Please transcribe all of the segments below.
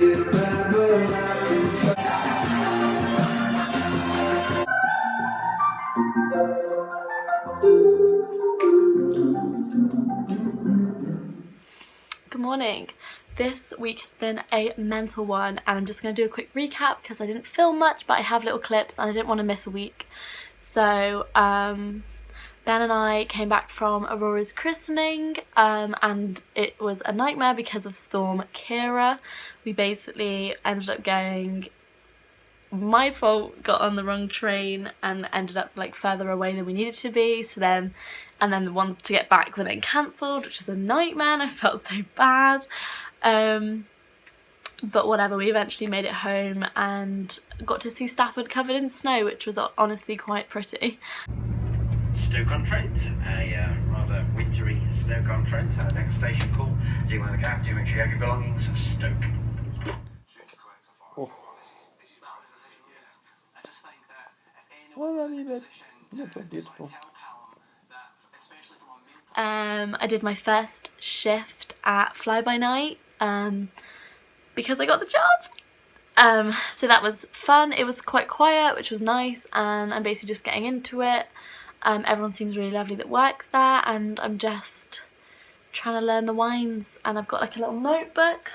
Good morning. This week has been a mental one, and I'm just going to do a quick recap because I didn't film much, but I have little clips and I didn't want to miss a week. So Ben and I came back from Aurora's christening, and it was a nightmare because of Storm Kira. We basically ended up going, my fault, got on the wrong train and ended up like further away than we needed to be, and then the ones to get back were then cancelled, which was a nightmare and I felt so bad. But whatever, we eventually made it home and got to see Stafford covered in snow, which was honestly quite pretty. Stoke-on-Trent, a rather wintry Stoke-on-Trent. Next station call, do you want the cab? Do you make sure you have your belongings? Stoke. Oh. Well, I mean, that's so beautiful. I did my first shift at Fly By Night because I got the job. So that was fun. It was quite quiet, which was nice, and I'm basically just getting into it. Everyone seems really lovely that works there, and I'm just trying to learn the wines, and I've got like a little notebook.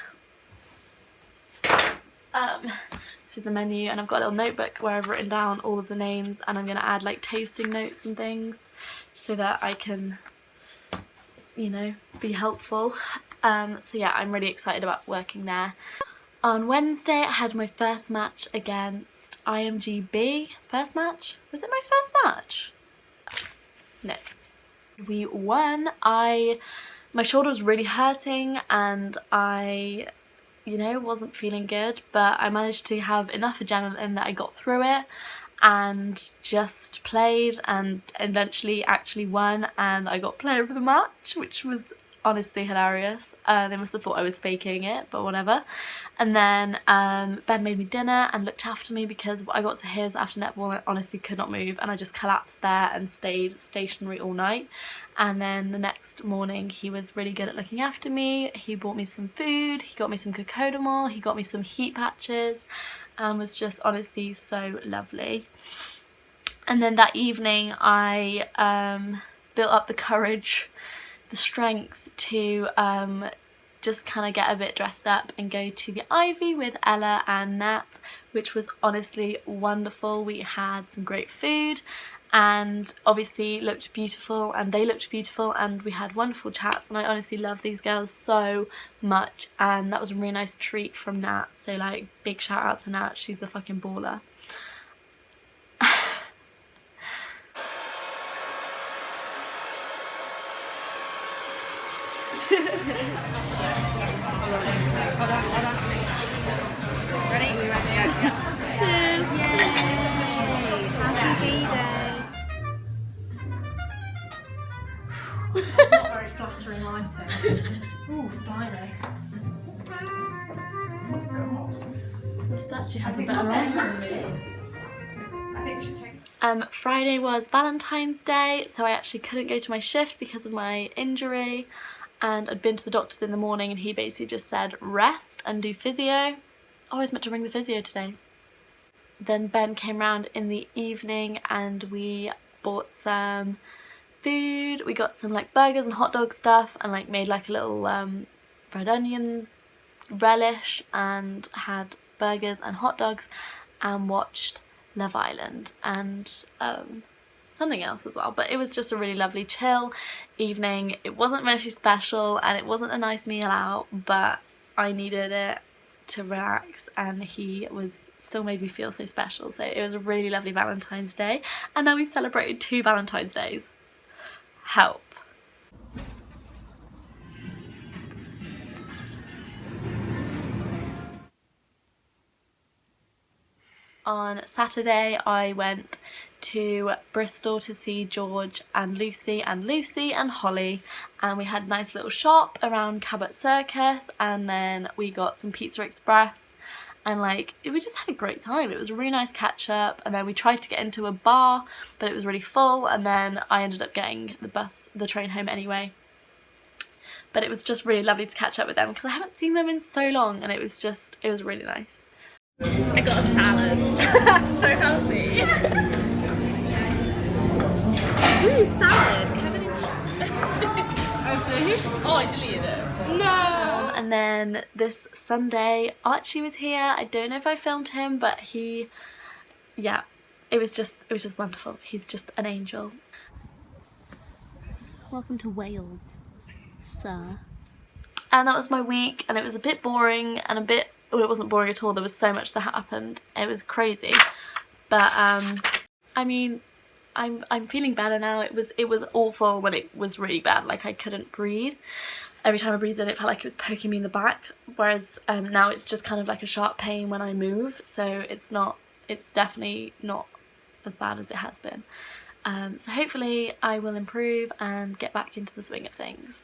This is the menu, and I've got a little notebook where I've written down all of the names, and I'm going to add like tasting notes and things so that I can, you know, be helpful. So yeah, I'm really excited about working there. On Wednesday I had my first match against IMGB. First match? Was it my first match? No. We won. My shoulder was really hurting and I, you know, wasn't feeling good, but I managed to have enough adrenaline that I got through it and just played and eventually actually won, and I got player of the match, which was honestly hilarious. They must have thought I was faking it, but whatever. And then Ben made me dinner and looked after me because I got to his after netball and I honestly could not move, and I just collapsed there and stayed stationary all night. And then the next morning he was really good at looking after me. He bought me some food, he got me some cocodamol, he got me some heat patches, and was just honestly so lovely. And then that evening I built up the courage, the strength to just kind of get a bit dressed up and go to the Ivy with Ella and Nat, which was honestly wonderful. We had some great food and obviously looked beautiful, and they looked beautiful, and we had wonderful chats, and I honestly love these girls so much, and that was a really nice treat from Nat, so like big shout out to Nat, she's a fucking baller. Hold on. Ready? Yeah. Cheers! Yay! Happy B-Day! Not very flattering lighting. Ooh, blimey. The statue has a better eyes than me. I think we should take... Friday was Valentine's Day, so I actually couldn't go to my shift because of my injury, and I'd been to the doctor's in the morning and he basically just said rest and do physio. Oh, I was meant to ring the physio today. Then Ben came round in the evening and we bought some food. We got some like burgers and hot dog stuff and like made like a little red onion relish and had burgers and hot dogs and watched Love Island and something else as well, but it was just a really lovely chill evening. It wasn't very special and it wasn't a nice meal out, but I needed it to relax, and he still made me feel so special, so it was a really lovely Valentine's Day, and now we've celebrated 2 Valentine's Days. Help. On Saturday I went to Bristol to see George and Lucy and Holly, and we had a nice little shop around Cabot Circus, and then we got some Pizza Express, and like we just had a great time. It was a really nice catch up, and then we tried to get into a bar but it was really full, and then I ended up getting the train home anyway. But it was just really lovely to catch up with them because I haven't seen them in so long, and it was really nice. I got a salad. So healthy. Ooh, salad. Cabbage. Actually, oh, I deleted it. No. And then this Sunday, Archie was here. I don't know if I filmed him, but yeah, it was just wonderful. He's just an angel. Welcome to Wales, sir. And that was my week, and it was a bit boring and well, it wasn't boring at all. There was so much that happened. It was crazy, but I mean, I'm feeling better now. It was awful when it was really bad. Like, I couldn't breathe. Every time I breathed in, it felt like it was poking me in the back. Whereas now it's just kind of like a sharp pain when I move. So it's definitely not as bad as it has been. So hopefully I will improve and get back into the swing of things.